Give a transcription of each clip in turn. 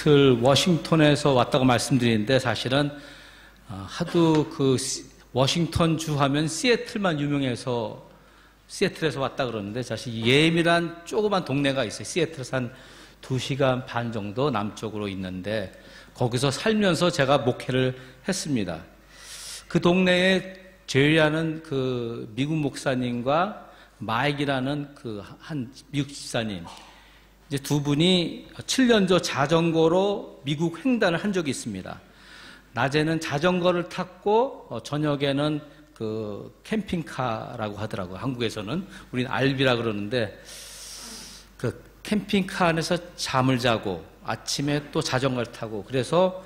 시애틀, 워싱턴에서 왔다고 말씀드리는데 사실은 하도 그 워싱턴 주 하면 시애틀만 유명해서 시애틀에서 왔다 그러는데 사실 예밀한 조그만 동네가 있어요. 시애틀에서 한 2시간 반 정도 남쪽으로 있는데 거기서 살면서 제가 목회를 했습니다. 그 동네에 제리라는 그 미국 목사님과 마익이라는 그 한 미국 집사님, 이제 두 분이 7년 전 자전거로 미국 횡단을 한 적이 있습니다. 낮에는 자전거를 탔고 저녁에는 그 캠핑카라고 하더라고요. 한국에서는 우리는 알비라 그러는데 그 캠핑카 안에서 잠을 자고 아침에 또 자전거를 타고 그래서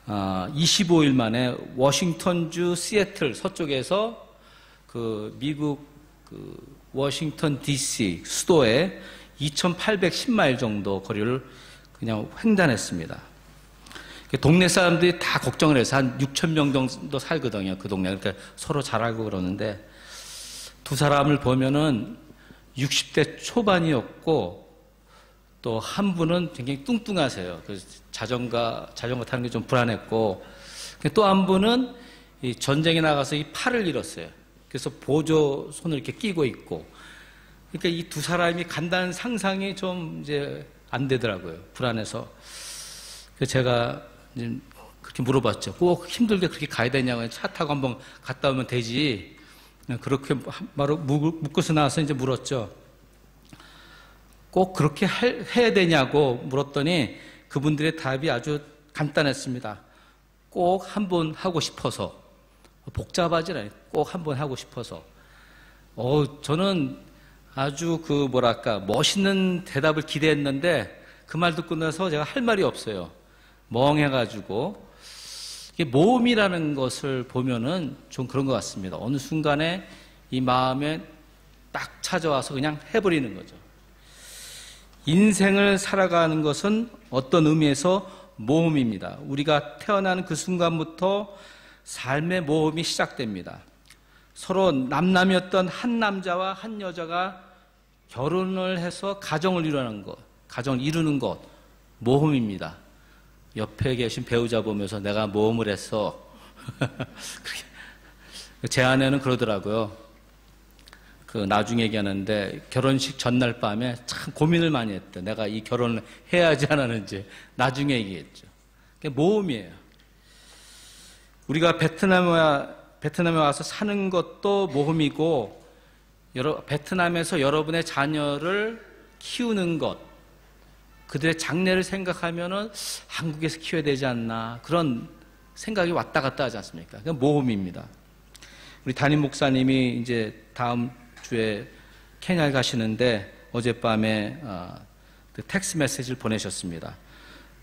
25일 만에 워싱턴주 시애틀 서쪽에서 그 미국 그 워싱턴 DC 수도에 2,810마일 정도 거리를 그냥 횡단했습니다. 동네 사람들이 다 걱정을 해서 한 6,000명 정도 살거든요. 그 동네. 그러니까 서로 잘 알고 그러는데 두 사람을 보면은 60대 초반이었고 또 한 분은 굉장히 뚱뚱하세요. 그래서 자전거 타는 게 좀 불안했고 또 한 분은 이 전쟁에 나가서 이 팔을 잃었어요. 그래서 보조 손을 이렇게 끼고 있고 그러니까 이 두 사람이 간다는 상상이 좀 이제 안 되더라고요. 불안해서. 그래서 제가 그렇게 물어봤죠. 꼭 힘들게 그렇게 가야 되냐고. 차 타고 한번 갔다 오면 되지. 그렇게 바로 묶어서 나와서 이제 물었죠. 꼭 그렇게 해야 되냐고 물었더니 그분들의 답이 아주 간단했습니다. 꼭 한번 하고 싶어서. 복잡하지 않아요. 꼭 한번 하고 싶어서. 저는 아주 그 뭐랄까 멋있는 대답을 기대했는데 그 말 듣고 나서 제가 할 말이 없어요. 멍해가지고 이게 모험이라는 것을 보면은 좀 그런 것 같습니다. 어느 순간에 이 마음에 딱 찾아와서 그냥 해버리는 거죠. 인생을 살아가는 것은 어떤 의미에서 모험입니다. 우리가 태어나는 그 순간부터 삶의 모험이 시작됩니다. 서로 남남이었던 한 남자와 한 여자가 결혼을 해서 가정을 이루는 것, 모험입니다. 옆에 계신 배우자 보면서 내가 모험을 했어. 제 아내는 그러더라고요. 그 나중에 얘기하는데 결혼식 전날 밤에 참 고민을 많이 했대. 내가 이 결혼을 해야 하지 않았는지 나중에 얘기했죠. 그게 모험이에요. 우리가 베트남에 와서 사는 것도 모험이고 베트남에서 여러분의 자녀를 키우는 것, 그들의 장래를 생각하면은 한국에서 키워야 되지 않나 그런 생각이 왔다 갔다 하지 않습니까? 그건 모험입니다. 우리 담임 목사님이 이제 다음 주에 케냐에 가시는데 어젯밤에 그 텍스트 메시지를 보내셨습니다.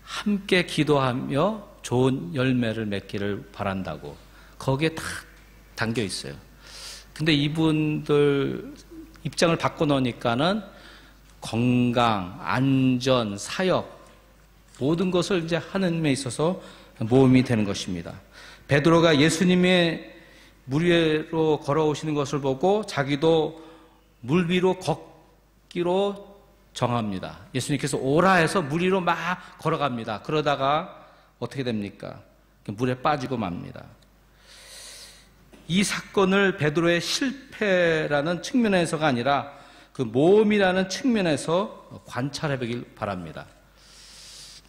함께 기도하며 좋은 열매를 맺기를 바란다고 거기에 다 담겨 있어요. 근데 이분들 입장을 바꿔놓으니까는 건강, 안전, 사역 모든 것을 이제 하는 데 있어서 모험이 되는 것입니다. 베드로가 예수님의 물 위로 걸어오시는 것을 보고 자기도 물 위로 걷기로 정합니다. 예수님께서 오라 해서 물 위로 막 걸어갑니다. 그러다가 어떻게 됩니까? 물에 빠지고 맙니다. 이 사건을 베드로의 실패라는 측면에서가 아니라 그 모험이라는 측면에서 관찰해 보길 바랍니다.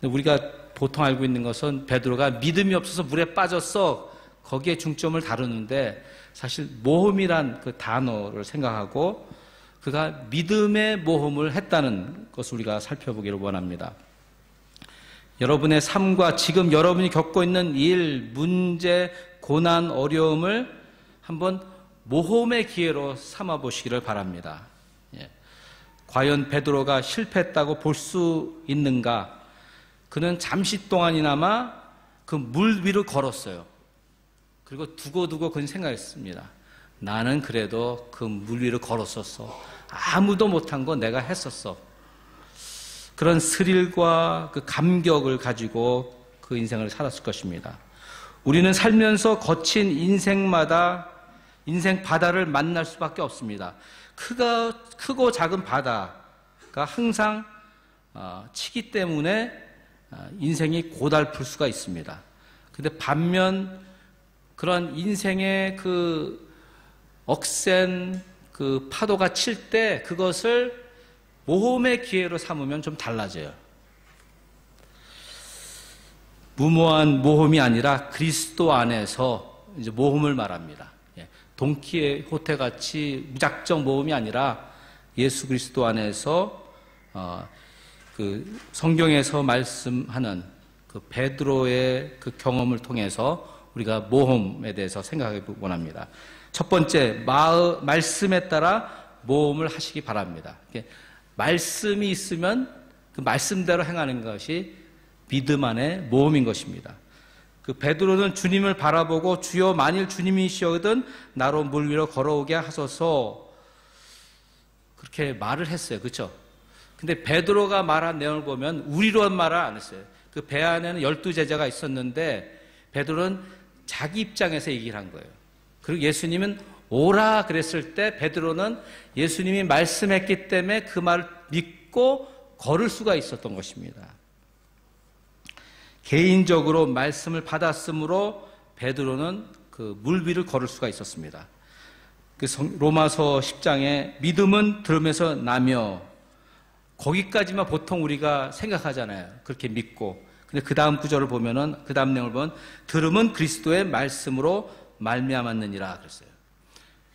우리가 보통 알고 있는 것은 베드로가 믿음이 없어서 물에 빠졌어. 거기에 중점을 다루는데 사실 모험이란 그 단어를 생각하고 그가 믿음의 모험을 했다는 것을 우리가 살펴보기를 원합니다. 여러분의 삶과 지금 여러분이 겪고 있는 일, 문제, 고난, 어려움을 한번 모험의 기회로 삼아 보시기를 바랍니다. 과연 베드로가 실패했다고 볼 수 있는가? 그는 잠시 동안이나마 그 물 위를 걸었어요. 그리고 두고두고 그는 생각했습니다. 나는 그래도 그 물 위를 걸었었어. 아무도 못한 거 내가 했었어. 그런 스릴과 그 감격을 가지고 그 인생을 살았을 것입니다. 우리는 살면서 거친 인생마다 인생 바다를 만날 수밖에 없습니다. 크고 작은 바다가 항상 치기 때문에 인생이 고달플 수가 있습니다. 근데 반면 그런 인생의 그 억센 그 파도가 칠 때 그것을 모험의 기회로 삼으면 좀 달라져요. 무모한 모험이 아니라 그리스도 안에서 이제 모험을 말합니다. 돈키호테 같이 무작정 모험이 아니라 예수 그리스도 안에서 그 성경에서 말씀하는 그 베드로의 그 경험을 통해서 우리가 모험에 대해서 생각해 보기 원합니다. 첫 번째, 말씀에 따라 모험을 하시기 바랍니다. 말씀이 있으면 그 말씀대로 행하는 것이 믿음 안의 모험인 것입니다. 그 베드로는 주님을 바라보고 주여 만일 주님이시거든 나로 물 위로 걸어오게 하소서 그렇게 말을 했어요. 그렇죠? 근데 베드로가 말한 내용을 보면 우리로 말을 안 했어요. 그 배 안에는 12제자가 있었는데 베드로는 자기 입장에서 얘기를 한 거예요. 그리고 예수님은 오라 그랬을 때 베드로는 예수님이 말씀했기 때문에 그 말을 믿고 걸을 수가 있었던 것입니다. 개인적으로 말씀을 받았으므로 베드로는 그 물 위를 걸을 수가 있었습니다. 그 로마서 10장에 믿음은 들으면서 나며 거기까지만 보통 우리가 생각하잖아요. 그렇게 믿고. 근데 그 다음 구절을 보면은 그 다음 내용을 보면 들음은 그리스도의 말씀으로 말미암았느니라 그랬어요.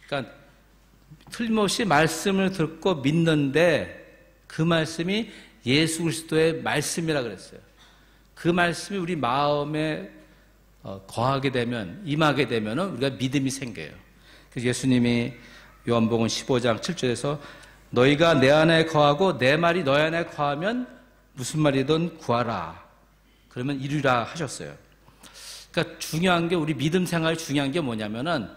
그러니까 틀림없이 말씀을 듣고 믿는데 그 말씀이 예수 그리스도의 말씀이라 그랬어요. 그 말씀이 우리 마음에 거하게 되면 임하게 되면은 우리가 믿음이 생겨요. 그래서 예수님이 요한복음 15장 7절에서 너희가 내 안에 거하고 내 말이 너희 안에 거하면 무슨 말이든 구하라. 그러면 이루리라 하셨어요. 그러니까 중요한 게 우리 믿음 생활 중요한 게 뭐냐면은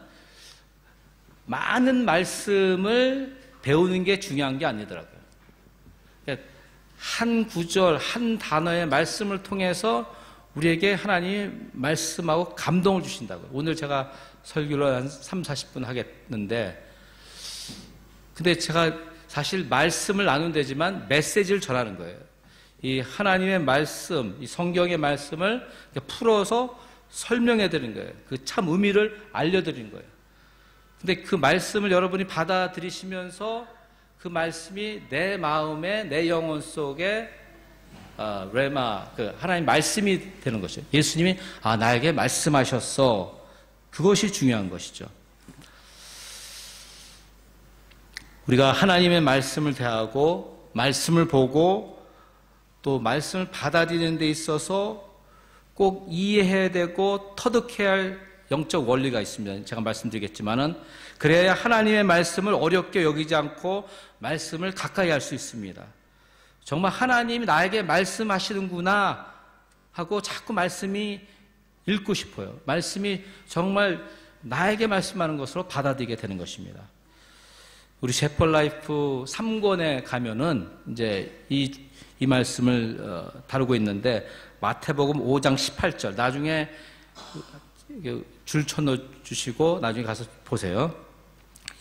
많은 말씀을 배우는 게 중요한 게 아니더라고요. 그러니까 한 구절, 한 단어의 말씀을 통해서 우리에게 하나님이 말씀하고 감동을 주신다고요. 오늘 제가 설교를 한 3, 40분 하겠는데 근데 제가 사실 말씀을 나누면 되지만 메시지를 전하는 거예요. 이 하나님의 말씀, 이 성경의 말씀을 풀어서 설명해 드리는 거예요. 그 참 의미를 알려드리는 거예요. 근데 그 말씀을 여러분이 받아들이시면서 그 말씀이 내 마음에, 내 영혼 속에 레마, 그 하나님 말씀이 되는 것이죠. 예수님이 나에게 말씀하셨어. 그것이 중요한 것이죠. 우리가 하나님의 말씀을 대하고 말씀을 보고 또 말씀을 받아들이는 데 있어서 꼭 이해해야 되고 터득해야 할 영적 원리가 있습니다. 제가 말씀드리겠지만은 그래야 하나님의 말씀을 어렵게 여기지 않고 말씀을 가까이 할 수 있습니다. 정말 하나님이 나에게 말씀하시는구나 하고 자꾸 말씀이 읽고 싶어요. 말씀이 정말 나에게 말씀하는 것으로 받아들이게 되는 것입니다. 우리 셰퍼라이프 3권에 가면은 이제 이 말씀을 다루고 있는데 마태복음 5장 18절 나중에 줄 쳐넣어 주시고 나중에 가서 보세요.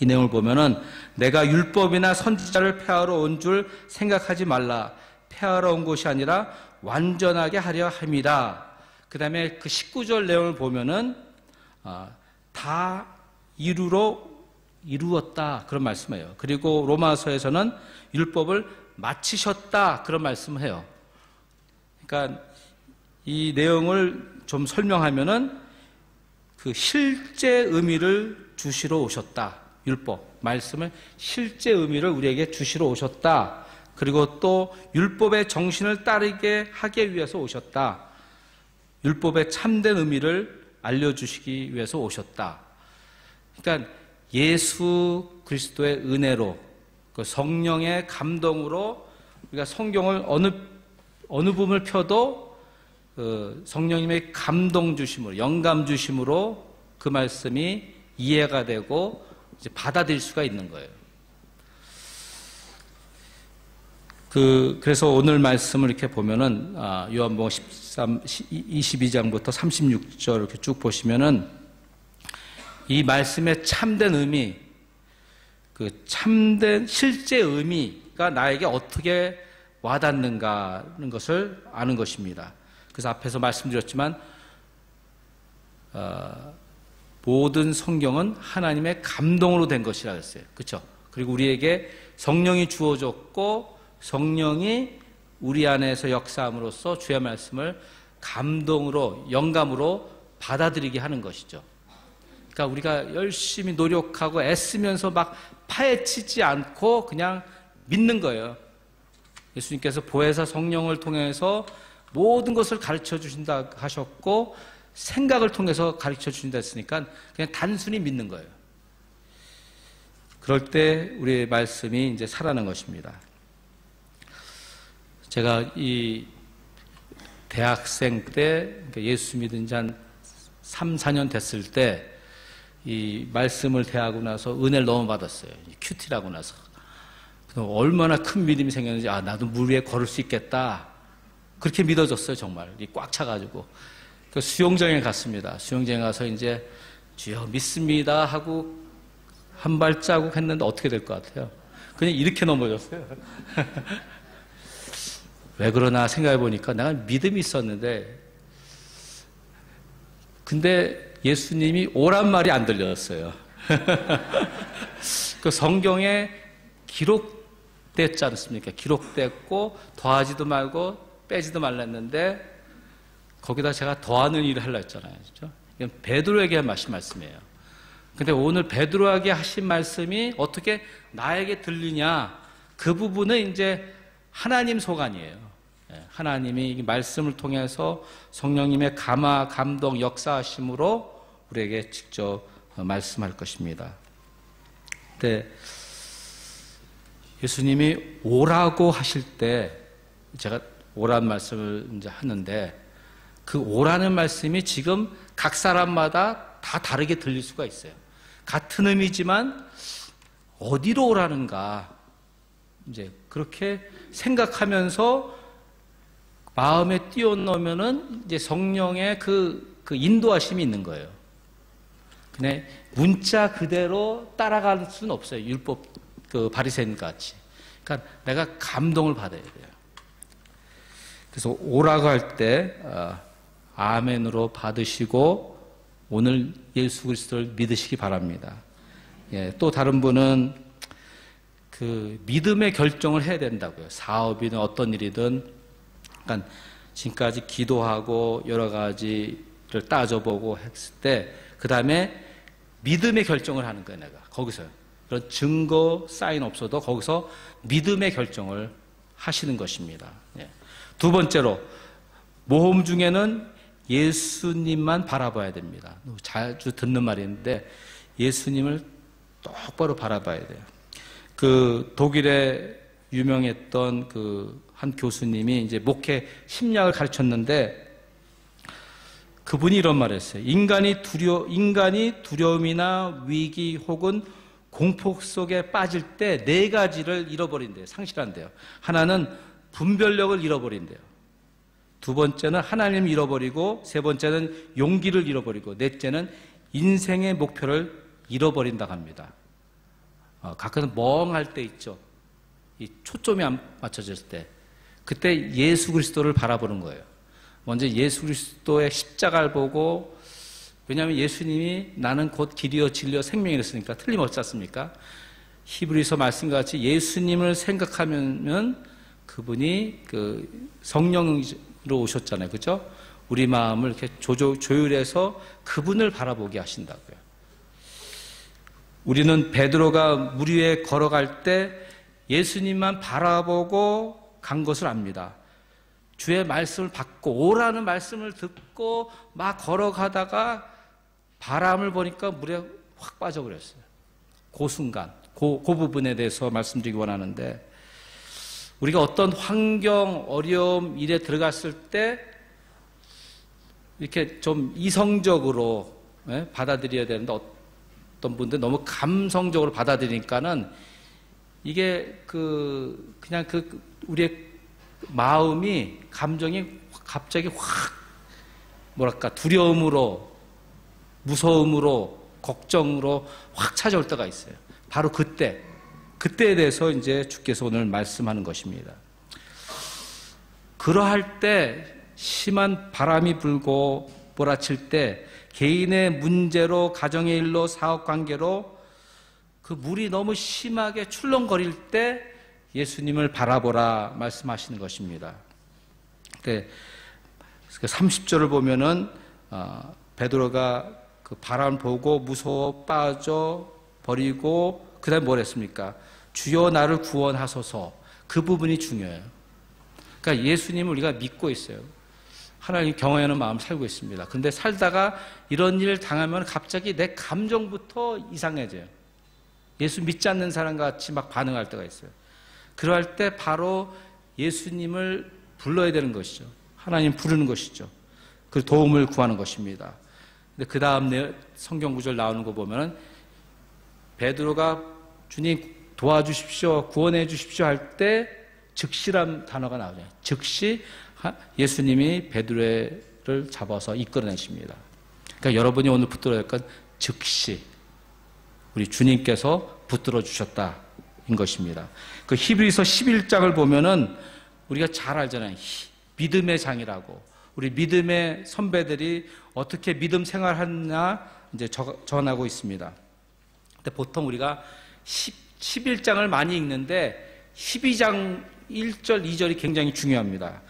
이 내용을 보면은 내가 율법이나 선지자를 폐하러 온 줄 생각하지 말라. 폐하러 온 것이 아니라 완전하게 하려 함이라. 그 다음에 그 19절 내용을 보면은 다 이루었다 그런 말씀을 해요. 그리고 로마서에서는 율법을 마치셨다 그런 말씀을 해요. 그러니까 이 내용을 좀 설명하면은 그 실제 의미를 주시러 오셨다. 율법, 말씀을 실제 의미를 우리에게 주시러 오셨다. 그리고 또 율법의 정신을 따르게 하기 위해서 오셨다. 율법의 참된 의미를 알려주시기 위해서 오셨다. 그러니까 예수 그리스도의 은혜로 그 성령의 감동으로 우리가 성경을 어느 부분을 펴도 그 성령님의 감동 주심으로 영감 주심으로 그 말씀이 이해가 되고 이제 받아들일 수가 있는 거예요. 그래서 오늘 말씀을 이렇게 보면은 요한복음 22장부터 36절 이렇게 쭉 보시면은 이 말씀의 참된 의미, 그 참된 실제 의미가 나에게 어떻게 와닿는가 하는 것을 아는 것입니다. 그래서 앞에서 말씀드렸지만 모든 성경은 하나님의 감동으로 된 것이라 했어요. 그렇죠? 그리고 우리에게 성령이 주어졌고 성령이 우리 안에서 역사함으로써 주의 말씀을 감동으로 영감으로 받아들이게 하는 것이죠. 그러니까 우리가 열심히 노력하고 애쓰면서 막 파헤치지 않고 그냥 믿는 거예요. 예수님께서 보혜사 성령을 통해서 모든 것을 가르쳐 주신다 하셨고 생각을 통해서 가르쳐 주신다 했으니까 그냥 단순히 믿는 거예요. 그럴 때 우리의 말씀이 이제 살아나는 것입니다. 제가 이 대학생 때 예수 믿은 지 한 3, 4년 됐을 때 이 말씀을 대하고 나서 은혜를 너무 받았어요. 큐티라고 나서. 얼마나 큰 믿음이 생겼는지, 나도 물 위에 걸을 수 있겠다. 그렇게 믿어졌어요, 정말. 꽉 차가지고. 그 수영장에 갔습니다. 수영장에 가서 이제, 주여 믿습니다 하고 한 발자국 했는데 어떻게 될 것 같아요? 그냥 이렇게 넘어졌어요. 왜 그러나 생각해 보니까 내가 믿음이 있었는데, 근데 예수님이 오란 말이 안 들렸어요. 그 성경에 기록됐지 않습니까? 기록됐고 더하지도 말고 빼지도 말랬는데 거기다 제가 더하는 일을 하려 했잖아요. 그렇죠? 이건 베드로에게 하신 말씀이에요. 근데 오늘 베드로에게 하신 말씀이 어떻게 나에게 들리냐? 그 부분은 이제 하나님 소관이에요. 하나님이 이 말씀을 통해서 성령님의 감화, 감동, 역사하심으로 우리에게 직접 말씀할 것입니다. 근데 예수님이 오라고 하실 때 제가 오란 말씀을 이제 하는데 그 오라는 말씀이 지금 각 사람마다 다 다르게 들릴 수가 있어요. 같은 의미지만 어디로 오라는가 이제 그렇게 생각하면서 마음에 띄워놓으면은 이제 성령의 그 인도하심이 있는 거예요. 그냥 문자 그대로 따라갈 수는 없어요. 율법 그 바리새인 같이. 그러니까 내가 감동을 받아야 돼요. 그래서 오라고 할 때 아멘으로 받으시고 오늘 예수 그리스도를 믿으시기 바랍니다. 예, 또 다른 분은 그 믿음의 결정을 해야 된다고요. 사업이든 어떤 일이든. 그러니까 지금까지 기도하고 여러 가지를 따져보고 했을 때 그 다음에 믿음의 결정을 하는 거예요. 내가 거기서요. 그런 증거 사인 없어도 거기서 믿음의 결정을 하시는 것입니다. 예. 두 번째로 모험 중에는 예수님만 바라봐야 됩니다. 자주 듣는 말인데 예수님을 똑바로 바라봐야 돼요. 그 독일에 유명했던 그 한 교수님이 이제 목회 심리학을 가르쳤는데 그분이 이런 말을 했어요. 인간이 두려움이나 위기 혹은 공포 속에 빠질 때 네 가지를 잃어버린대요. 상실한대요. 하나는 분별력을 잃어버린대요. 두 번째는 하나님을 잃어버리고 세 번째는 용기를 잃어버리고 넷째는 인생의 목표를 잃어버린다고 합니다. 가끔은 멍할 때 있죠. 이 초점이 안 맞춰졌을 때 그때 예수 그리스도를 바라보는 거예요. 먼저 예수 그리스도의 십자가를 보고 왜냐하면 예수님이 나는 곧 길이요 진리요 생명이랬으니까 틀림없지 않습니까? 히브리서 말씀과 같이 예수님을 생각하면 그분이 그 성령으로 오셨잖아요. 그렇죠? 우리 마음을 이렇게 조율해서 그분을 바라보게 하신다고요. 우리는 베드로가 물 위에 걸어갈 때 예수님만 바라보고 간 것을 압니다. 주의 말씀을 받고 오라는 말씀을 듣고 막 걸어가다가 바람을 보니까 물에 확 빠져버렸어요. 그 순간, 그 부분에 대해서 말씀드리기 원하는데 우리가 어떤 환경, 어려움, 일에 들어갔을 때 이렇게 좀 이성적으로 받아들여야 되는데 어떤 분들 너무 감성적으로 받아들이니까는 이게 그냥 우리의 마음이 감정이 갑자기 확 뭐랄까 두려움으로 무서움으로 걱정으로 확 찾아올 때가 있어요. 바로 그때에 대해서 이제 주께서 오늘 말씀하는 것입니다. 그러할 때 심한 바람이 불고 몰아칠 때 개인의 문제로 가정의 일로 사업 관계로 그 물이 너무 심하게 출렁거릴 때 예수님을 바라보라 말씀하시는 것입니다. 30절을 보면은 베드로가 그 바람 보고 무서워 빠져 버리고 그다음에 뭘 했습니까? 주여 나를 구원하소서. 그 부분이 중요해요. 그러니까 예수님을 우리가 믿고 있어요. 하나님 경외하는 마음 살고 있습니다. 근데 살다가 이런 일을 당하면 갑자기 내 감정부터 이상해져요. 예수 믿지 않는 사람 같이 막 반응할 때가 있어요. 그럴 때 바로 예수님을 불러야 되는 것이죠. 하나님 부르는 것이죠. 그 도움을 구하는 것입니다. 근데 그 다음 성경 구절 나오는 거 보면 베드로가 주님 도와주십시오, 구원해 주십시오 할 때 즉시란 단어가 나오죠. 즉시 예수님이 베드로를 잡아서 이끌어내십니다. 그러니까 여러분이 오늘 붙들어야 할 건 즉시 우리 주님께서 붙들어 주셨다인 것입니다. 그 히브리서 11장을 보면은 우리가 잘 알잖아요. 믿음의 장이라고. 우리 믿음의 선배들이 어떻게 믿음 생활하느냐 이제 전하고 있습니다. 근데 보통 우리가 11장을 많이 읽는데 12장 1절, 2절이 굉장히 중요합니다.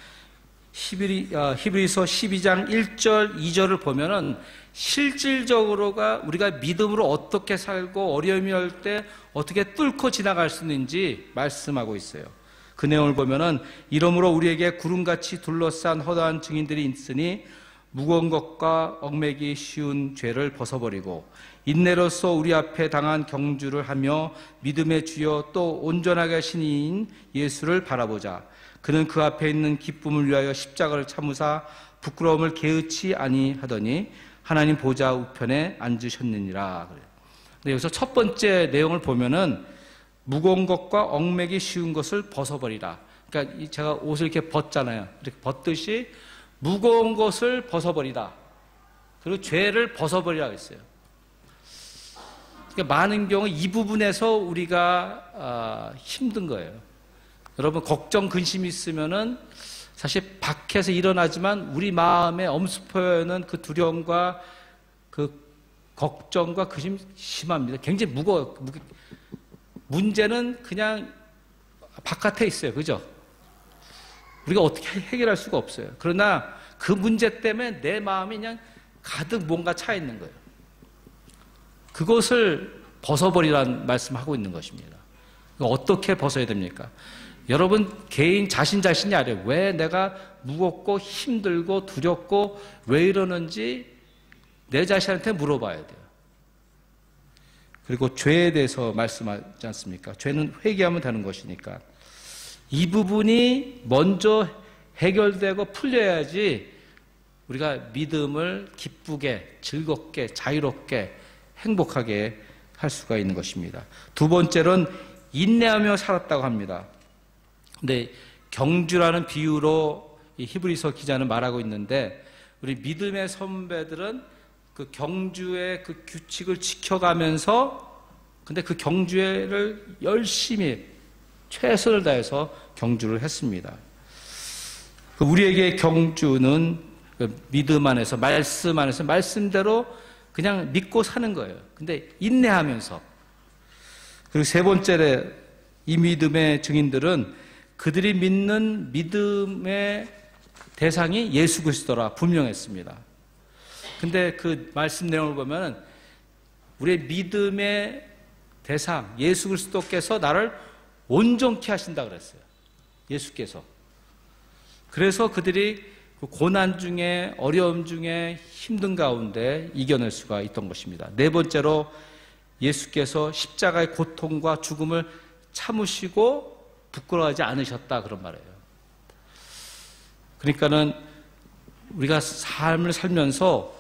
히브리서 12장 1절, 2절을 보면은 실질적으로가 우리가 믿음으로 어떻게 살고 어려움이 올 때 어떻게 뚫고 지나갈 수 있는지 말씀하고 있어요. 그 내용을 보면은 이러므로 우리에게 구름같이 둘러싼 허다한 증인들이 있으니 무거운 것과 얽매기 쉬운 죄를 벗어버리고 인내로서 우리 앞에 당한 경주를 하며 믿음의 주여 또 온전하게 하신 이인 예수를 바라보자. 그는 그 앞에 있는 기쁨을 위하여 십자가를 참으사 부끄러움을 개의치 아니하더니 하나님 보좌 우편에 앉으셨느니라. 근데 여기서 첫 번째 내용을 보면은 무거운 것과 얽매기 쉬운 것을 벗어버리라. 그러니까 제가 옷을 이렇게 벗잖아요. 이렇게 벗듯이 무거운 것을 벗어버리라. 그리고 죄를 벗어버리라고 했어요. 그러니까 많은 경우 이 부분에서 우리가 힘든 거예요. 여러분 걱정 근심이 있으면은 사실 밖에서 일어나지만 우리 마음에 엄습하는 그 두려움과 그 걱정과 근심이 심합니다. 굉장히 무거워요. 문제는 그냥 바깥에 있어요. 그죠? 우리가 어떻게 해결할 수가 없어요. 그러나 그 문제 때문에 내 마음이 그냥 가득 뭔가 차 있는 거예요. 그것을 벗어버리라는 말씀하고 있는 것입니다. 어떻게 벗어야 됩니까? 여러분 개인 자신이 알아요. 왜 내가 무겁고 힘들고 두렵고 왜 이러는지 내 자신한테 물어봐야 돼요. 그리고 죄에 대해서 말씀하지 않습니까? 죄는 회개하면 되는 것이니까 이 부분이 먼저 해결되고 풀려야지 우리가 믿음을 기쁘게 즐겁게 자유롭게 행복하게 할 수가 있는 것입니다. 두 번째는 인내하며 살았다고 합니다. 근데 경주라는 비유로 이 히브리서 기자는 말하고 있는데 우리 믿음의 선배들은 그 경주의 그 규칙을 지켜가면서 근데 그 경주를 열심히 최선을 다해서 경주를 했습니다. 우리에게 경주는 믿음 안에서 말씀 안에서 말씀대로 그냥 믿고 사는 거예요. 근데 인내하면서. 그리고 세 번째로 이 믿음의 증인들은 그들이 믿는 믿음의 대상이 예수 그리스도라 분명했습니다. 근데 그 말씀 내용을 보면 우리의 믿음의 대상 예수 그리스도께서 나를 온전케 하신다 그랬어요. 예수께서. 그래서 그들이 그 고난 중에 어려움 중에 힘든 가운데 이겨낼 수가 있던 것입니다. 네 번째로 예수께서 십자가의 고통과 죽음을 참으시고 부끄러워하지 않으셨다 그런 말이에요. 그러니까는 우리가 삶을 살면서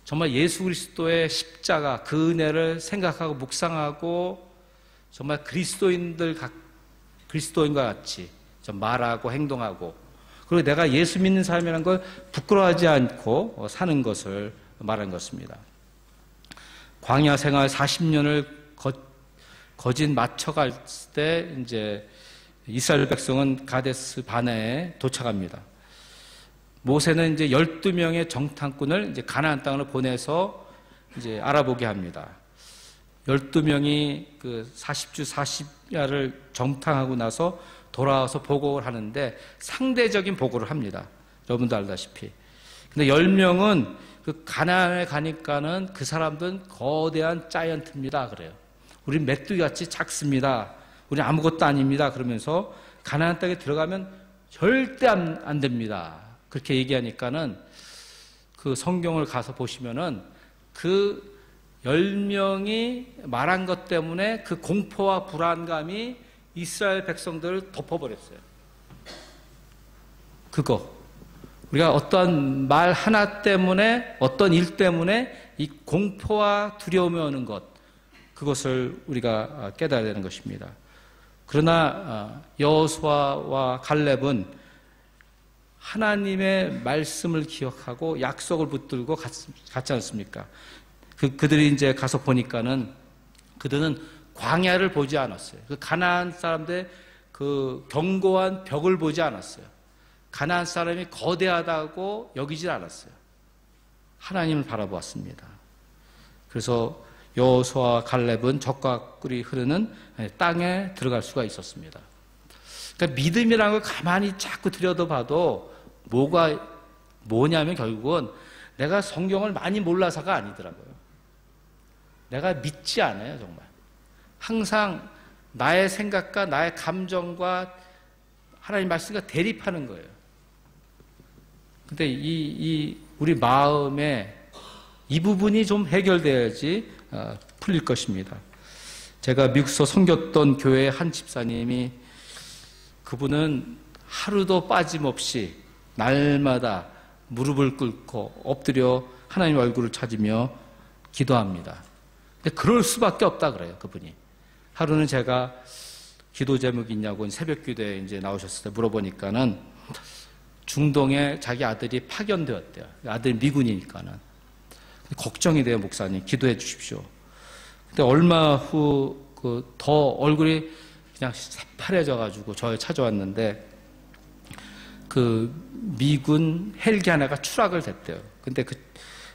정말 예수 그리스도의 십자가 그 은혜를 생각하고 묵상하고 정말 그리스도인과 같이 좀 말하고 행동하고 그리고 내가 예수 믿는 삶이라는 걸 부끄러워하지 않고 사는 것을 말하는 것입니다. 광야 생활 40년을 거짓 맞춰갈 때 이제 이스라엘 백성은 가데스 바네에 도착합니다. 모세는 이제 12명의 정탐꾼을 이제 가나안 땅으로 보내서 이제 알아보게 합니다. 12명이 그 40주 40야를 정탐하고 나서 돌아와서 보고를 하는데 상대적인 보고를 합니다. 여러분도 알다시피. 근데 10명은 그 가나안에 가니까는 그 사람들은 거대한 자이언트입니다. 그래요. 우린 메뚜기같이 작습니다. 우린 아무것도 아닙니다. 그러면서 가나안 땅에 들어가면 절대 안 됩니다. 그렇게 얘기하니까는 그 성경을 가서 보시면은 그 10명이 말한 것 때문에 그 공포와 불안감이 이스라엘 백성들을 덮어버렸어요. 그거. 우리가 어떤 말 하나 때문에, 어떤 일 때문에 이 공포와 두려움이 오는 것, 그것을 우리가 깨달아야 되는 것입니다. 그러나 여호수아와 갈렙은 하나님의 말씀을 기억하고 약속을 붙들고 갔지 않습니까? 그들이 이제 가서 보니까는 그들은 광야를 보지 않았어요. 그 가나안 사람들의 그 견고한 벽을 보지 않았어요. 가나안 사람이 거대하다고 여기질 않았어요. 하나님을 바라보았습니다. 그래서 여호수아와 갈렙은 적과 꿀이 흐르는 땅에 들어갈 수가 있었습니다. 그러니까 믿음이라는 걸 가만히 자꾸 들여다봐도 뭐냐면 결국은 내가 성경을 많이 몰라서가 아니더라고요. 내가 믿지 않아요, 정말. 항상 나의 생각과 나의 감정과 하나님 말씀과 대립하는 거예요. 근데 우리 마음에 이 부분이 좀 해결돼야지 풀릴 것입니다. 제가 미국서 섬겼던 교회의 한 집사님이 그분은 하루도 빠짐없이 날마다 무릎을 꿇고 엎드려 하나님 얼굴을 찾으며 기도합니다. 근데 그럴 수밖에 없다 그래요, 그분이. 하루는 제가 기도 제목이 있냐고 새벽 기도에 이제 나오셨을 때 물어보니까는 중동에 자기 아들이 파견되었대요. 아들이 미군이니까는. 걱정이 돼요, 목사님. 기도해 주십시오. 근데 얼마 후 더 얼굴이 그냥 새파래져가지고 저에 찾아왔는데 그 미군 헬기 하나가 추락을 됐대요. 근데 그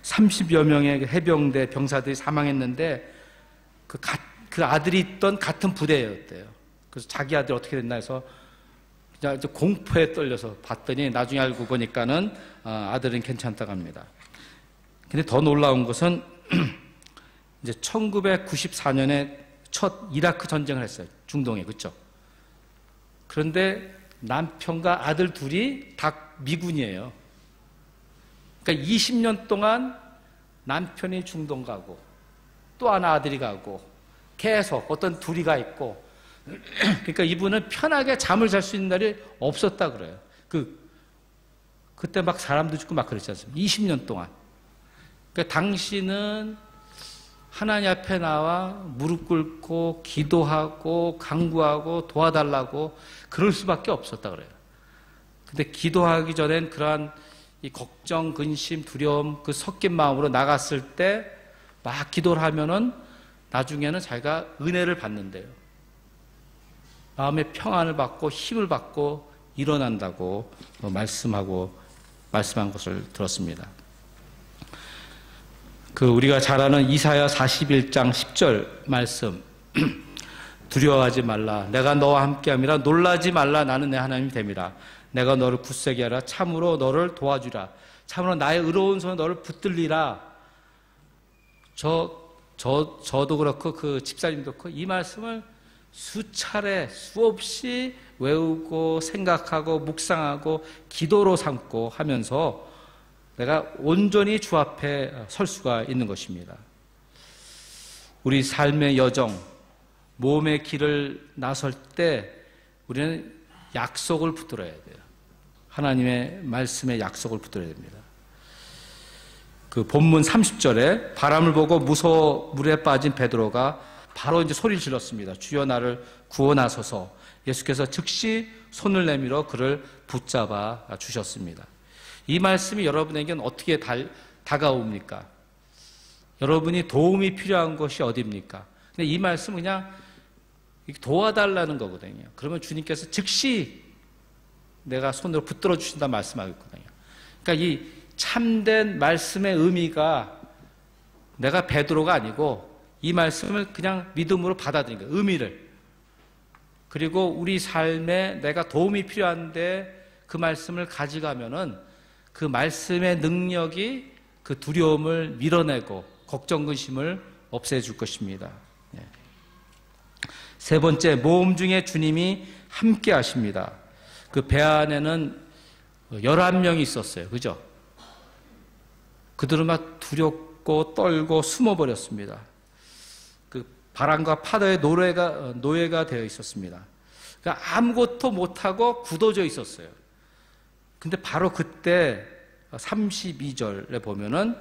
30여 명의 해병대 병사들이 사망했는데 그 아들이 있던 같은 부대였대요. 그래서 자기 아들이 어떻게 됐나 해서 그냥 공포에 떨려서 봤더니 나중에 알고 보니까는 아들은 괜찮다고 합니다. 근데 더 놀라운 것은 이제 1994년에 첫 이라크 전쟁을 했어요. 중동에, 그렇죠? 그런데 남편과 아들 둘이 다 미군이에요. 그러니까 20년 동안 남편이 중동 가고 또 하나 아들이 가고 계속 어떤 둘이 가 있고 그러니까 이분은 편하게 잠을 잘 수 있는 날이 없었다 그래요. 그때 막 사람도 죽고 막 그랬지 않습니까? 20년 동안. 그러니까 당신은 하나님 앞에 나와 무릎 꿇고 기도하고 간구하고 도와달라고 그럴 수밖에 없었다 그래요. 근데 기도하기 전엔 그러한 이 걱정, 근심, 두려움 그 섞인 마음으로 나갔을 때 막 기도를 하면은 나중에는 자기가 은혜를 받는데요. 마음의 평안을 받고 힘을 받고 일어난다고 말씀한 것을 들었습니다. 우리가 잘 아는 이사야 41장 10절 말씀. 두려워하지 말라. 내가 너와 함께함이라. 놀라지 말라. 나는 내 하나님이 됨이라. 내가 너를 굳세게 하라. 참으로 너를 도와주라. 참으로 나의 의로운 손에 너를 붙들리라. 저도 그렇고 그 집사님도 그렇고 이 말씀을 수차례 수없이 외우고 생각하고 묵상하고 기도로 삼고 하면서 내가 온전히 주 앞에 설 수가 있는 것입니다. 우리 삶의 여정, 몸의 길을 나설 때 우리는 약속을 붙들어야 돼요. 하나님의 말씀의 약속을 붙들어야 됩니다. 본문 30절에 바람을 보고 무서워 물에 빠진 베드로가 바로 이제 소리를 질렀습니다. 주여 나를 구원하소서. 예수께서 즉시 손을 내밀어 그를 붙잡아 주셨습니다. 이 말씀이 여러분에게는 어떻게 다가옵니까? 여러분이 도움이 필요한 것이 어디입니까? 근데 이 말씀은 그냥 도와달라는 거거든요. 그러면 주님께서 즉시 내가 손으로 붙들어 주신다 말씀하거든요. 그러니까 이 참된 말씀의 의미가 내가 베드로가 아니고 이 말씀을 그냥 믿음으로 받아들인 거예요. 의미를. 그리고 우리 삶에 내가 도움이 필요한데 그 말씀을 가져가면은 그 말씀의 능력이 그 두려움을 밀어내고 걱정, 근심을 없애줄 것입니다. 세 번째, 모험 중에 주님이 함께 하십니다. 그 배 안에는 11명이 있었어요. 그죠? 그들은 막 두렵고 떨고 숨어버렸습니다. 그 바람과 파도의 노예가 되어 있었습니다. 그러니까 아무것도 못하고 굳어져 있었어요. 근데 바로 그때 32절에 보면은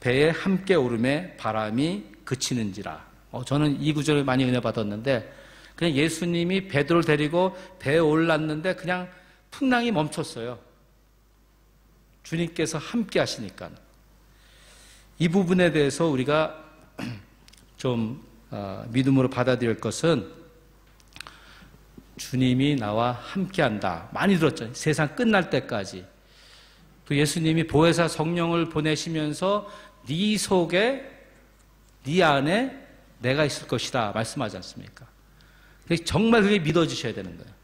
배에 함께 오름에 바람이 그치는지라. 저는 이 구절을 많이 은혜 받았는데 그냥 예수님이 베드로를 데리고 배에 올랐는데 그냥 풍랑이 멈췄어요. 주님께서 함께 하시니까. 이 부분에 대해서 우리가 좀 믿음으로 받아들일 것은 주님이 나와 함께한다. 많이 들었죠. 세상 끝날 때까지. 또 예수님이 보혜사 성령을 보내시면서 네 속에, 네 안에 내가 있을 것이다 말씀하지 않습니까? 정말 그게 믿어지셔야 되는 거예요.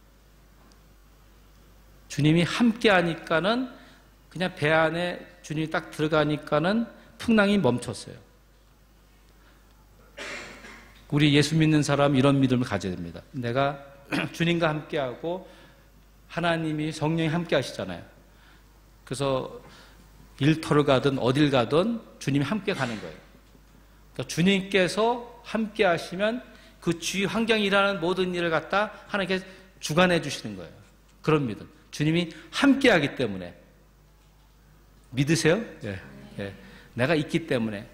주님이 함께하니까는 그냥 배 안에 주님이 딱 들어가니까는 풍랑이 멈췄어요. 우리 예수 믿는 사람 이런 믿음을 가져야 됩니다. 내가 주님과 함께하고 하나님이 성령이 함께 하시잖아요. 그래서 일터를 가든 어딜 가든 주님이 함께 가는 거예요. 그러니까 주님께서 함께 하시면 그 주위 환경에 일하는 모든 일을 갖다 하나님께 주관해 주시는 거예요. 그런 믿음. 주님이 함께 하기 때문에. 믿으세요? 예. 예. 내가 있기 때문에.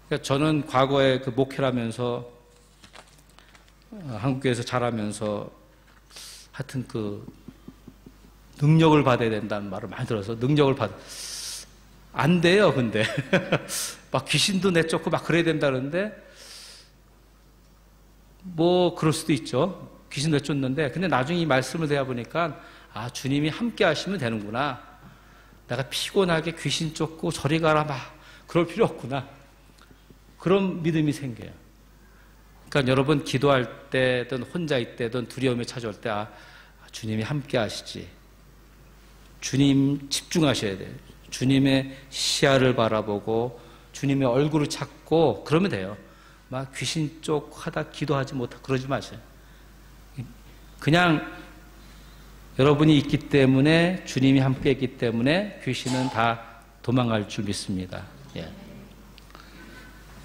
그러니까 저는 과거에 그 목회를 하면서 한국교회에서 자라면서 하여튼 그 능력을 받아야 된다는 말을 많이 들어서 안 돼요, 근데. 막 귀신도 내쫓고 막 그래야 된다는데, 뭐, 그럴 수도 있죠. 귀신 내쫓는데, 근데 나중에 이 말씀을 대해보니까, 아, 주님이 함께 하시면 되는구나. 내가 피곤하게 귀신 쫓고 저리 가라, 막, 그럴 필요 없구나. 그런 믿음이 생겨요. 그러니까 여러분, 기도할 때든 혼자 있때든 두려움이 찾아올 때, 아, 주님이 함께 하시지. 주님 집중하셔야 돼요. 주님의 시야를 바라보고 주님의 얼굴을 찾고 그러면 돼요. 막 귀신 쪽 하다 기도하지 못하고 그러지 마세요. 그냥 여러분이 있기 때문에 주님이 함께 있기 때문에 귀신은 다 도망갈 줄 믿습니다. 예.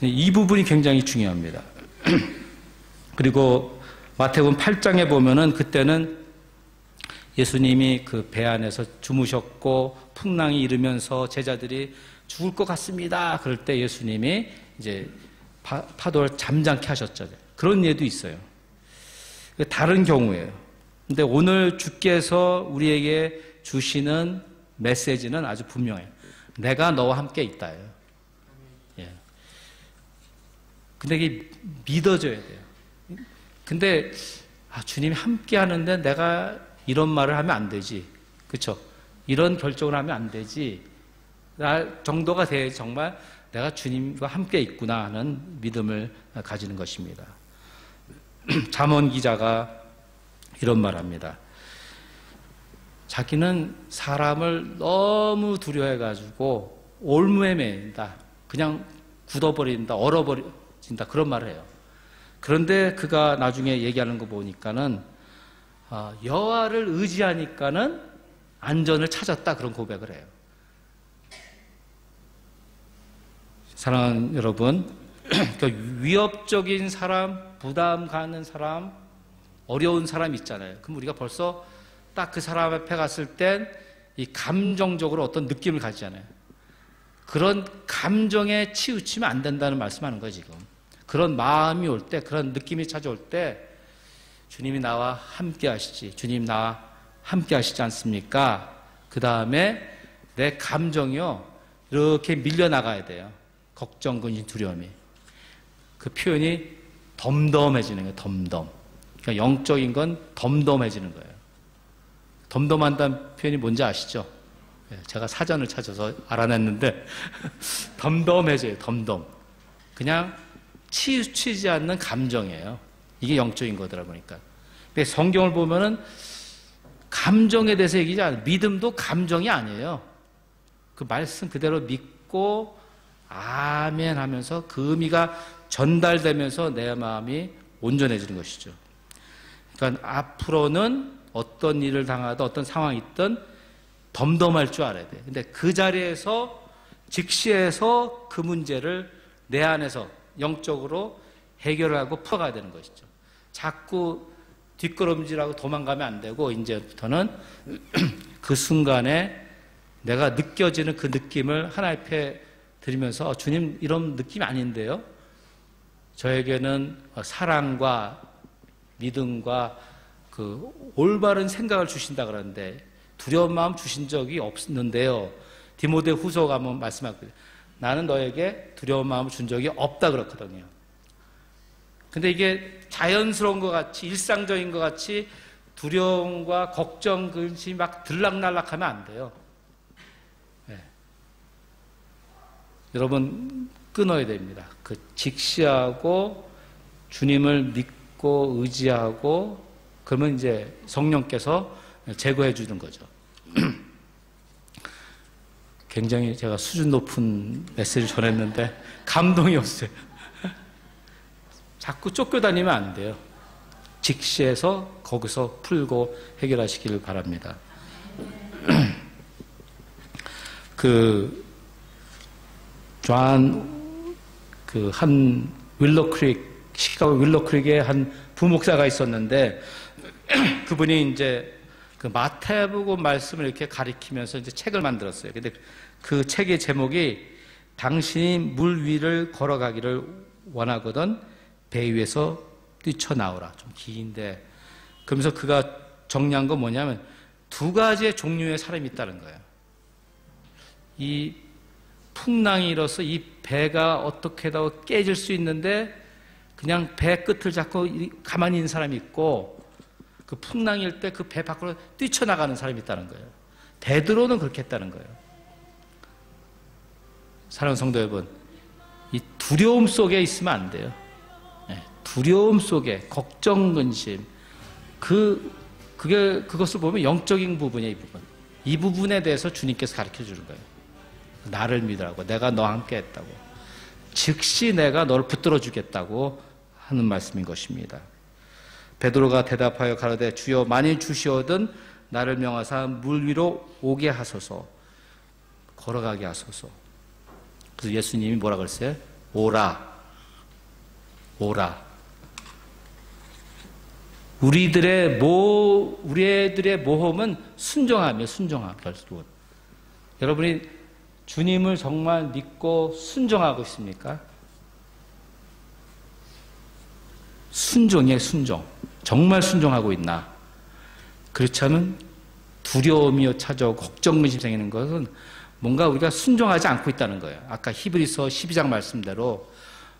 이 부분이 굉장히 중요합니다. 그리고 마태복음 8장에 보면은 그때는 예수님이 그 배 안에서 주무셨고 풍랑이 일으면서 제자들이 죽을 것 같습니다. 그럴 때 예수님이 이제 파도를 잠잠케 하셨죠. 그런 예도 있어요. 다른 경우예요. 근데 오늘 주께서 우리에게 주시는 메시지는 아주 분명해요. 내가 너와 함께 있다예요. 예. 근데 이게 믿어져야 돼요. 근데 주님이 함께 하는데 내가 이런 말을 하면 안 되지. 그렇죠? 이런 결정을 하면 안 되지. 나 정도가 돼야지 정말 내가 주님과 함께 있구나 하는 믿음을 가지는 것입니다. 잠언 기자가 이런 말합니다. 자기는 사람을 너무 두려워해가지고 올무에 매인다. 그냥 굳어버린다. 얼어버린다. 그런 말을 해요. 그런데 그가 나중에 얘기하는 거 보니까는 여호와를 의지하니까는 안전을 찾았다. 그런 고백을 해요. 사랑하는 여러분, 위협적인 사람, 부담 가는 사람, 어려운 사람 있잖아요. 그럼 우리가 벌써 딱 그 사람 앞에 갔을 땐 이 감정적으로 어떤 느낌을 가지잖아요. 그런 감정에 치우치면 안 된다는 말씀하는 거예요, 지금. 그런 마음이 올 때, 그런 느낌이 찾아올 때 주님이 나와 함께 하시지. 주님 나와 함께 하시지 않습니까? 그 다음에 내 감정이요, 이렇게 밀려나가야 돼요. 걱정, 근심, 두려움이. 그 표현이 덤덤해지는 거예요, 덤덤. 그러니까 영적인 건 덤덤해지는 거예요. 덤덤한다는 표현이 뭔지 아시죠? 제가 사전을 찾아서 알아냈는데 덤덤해져요. 덤덤. 그냥 치우치지 않는 감정이에요. 이게 영적인 거더라 보니까. 근데 성경을 보면은 감정에 대해서 얘기하지 않아요. 믿음도 감정이 아니에요. 그 말씀 그대로 믿고 아멘 하면서 그 의미가 전달되면서 내 마음이 온전해지는 것이죠. 그러니까 앞으로는 어떤 일을 당하든 어떤 상황이 있든 덤덤할 줄 알아야 돼요. 근데 그 자리에서 직시해서 그 문제를 내 안에서 영적으로 해결하고 풀어가야 되는 것이죠. 자꾸 뒷걸음질하고 도망가면 안 되고 이제부터는 그 순간에 내가 느껴지는 그 느낌을 하나님 앞에 드리면서 주님 이런 느낌이 아닌데요. 저에게는 사랑과 믿음과 그 올바른 생각을 주신다 그러는데 두려운 마음 주신 적이 없는데요. 디모데 후서가 한번 말씀하거든요. 나는 너에게 두려운 마음을 준 적이 없다 그렇거든요. 근데 이게 자연스러운 것 같이 일상적인 것 같이 두려움과 걱정, 근심이 막 들락날락하면 안 돼요. 네. 여러분 끊어야 됩니다. 그 직시하고 주님을 믿고 의지하고 그러면 이제 성령께서 제거해 주는 거죠. 굉장히 제가 수준 높은 메시지를 전했는데 감동이 없어요. 자꾸 쫓겨다니면 안 돼요. 직시해서 거기서 풀고 해결하시기를 바랍니다. 한 시카고 윌로크릭에 한 부목사가 있었는데 그분이 이제 그 마태복음 말씀을 이렇게 가리키면서 이제 책을 만들었어요. 근데 그 책의 제목이 당신이 물 위를 걸어가기를 원하거든 배 위에서 뛰쳐나오라. 좀 긴데 그러면서 그가 정리한 건 뭐냐면 두 가지의 종류의 사람이 있다는 거예요. 이 풍랑이 일어서 이 배가 어떻게든 깨질 수 있는데 그냥 배 끝을 잡고 가만히 있는 사람이 있고 그 풍랑일 때 그 배 밖으로 뛰쳐나가는 사람이 있다는 거예요. 베드로는 그렇게 했다는 거예요. 사랑하는 성도 여러분, 이 두려움 속에 있으면 안 돼요. 두려움 속에 걱정, 근심 그것을 보면 영적인 부분이에요. 이 부분에 대해서 주님께서 가르쳐 주는 거예요. 나를 믿으라고, 내가 너와 함께 했다고, 즉시 내가 너를 붙들어 주겠다고 하는 말씀인 것입니다. 베드로가 대답하여 가로되 주여 만일 주시오든 나를 명하사 물 위로 오게 하소서, 걸어가게 하소서. 그래서 예수님이 뭐라 그랬어요? 오라. 우리들의 모험은 순종하며 순종함. 여러분이 주님을 정말 믿고 순종하고 있습니까? 순종이에요, 순종. 정말 순종하고 있나? 그렇지 않으면 두려움이 찾아오고 걱정, 근심 생기는 것은 뭔가 우리가 순종하지 않고 있다는 거예요. 아까 히브리서 12장 말씀대로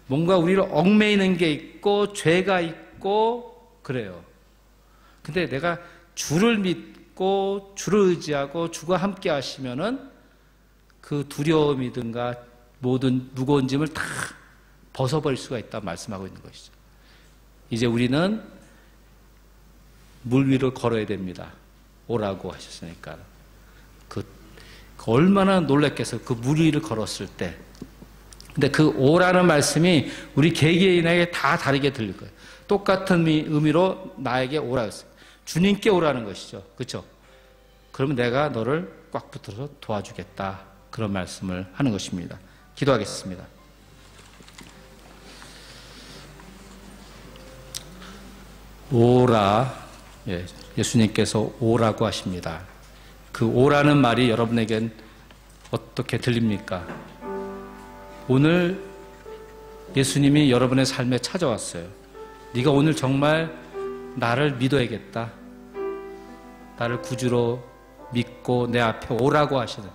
뭔가 우리를 얽매이는 게 있고 죄가 있고 그래요. 근데 내가 주를 믿고 주를 의지하고 주가 함께 하시면은 그 두려움이든가 모든 무거운 짐을 다 벗어버릴 수가 있다 말씀하고 있는 것이죠. 이제 우리는 물 위로 걸어야 됩니다. 오라고 하셨으니까. 그 얼마나 놀랐겠어요. 그 물 위를 걸었을 때. 근데 그 오라는 말씀이 우리 개개인에게 다 다르게 들릴 거예요. 똑같은 의미로 나에게 오라 했어요. 주님께 오라는 것이죠. 그렇죠? 그러면 내가 너를 꽉 붙들어서 도와주겠다. 그런 말씀을 하는 것입니다. 기도하겠습니다. 오라. 예수님께서 오라고 하십니다. 그 오라는 말이 여러분에겐 어떻게 들립니까? 오늘 예수님이 여러분의 삶에 찾아왔어요. 네가 오늘 정말 나를 믿어야겠다. 나를 구주로 믿고 내 앞에 오라고 하시는.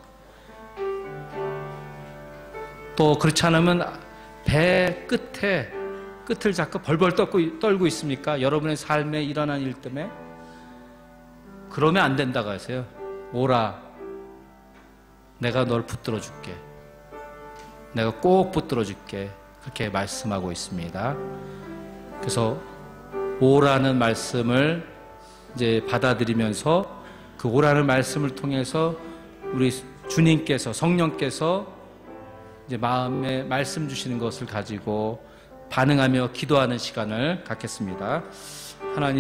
또 그렇지 않으면 배 끝을 자꾸 벌벌 떨고 있습니까? 여러분의 삶에 일어난 일 때문에? 그러면 안 된다고 하세요. 오라. 내가 널 붙들어 줄게. 내가 꼭 붙들어 줄게. 그렇게 말씀하고 있습니다. 그래서 오라는 말씀을 이제 받아들이면서 그 오라는 말씀을 통해서 우리 주님께서, 성령께서 이제 마음에 말씀 주시는 것을 가지고 반응하며 기도하는 시간을 갖겠습니다. 하나님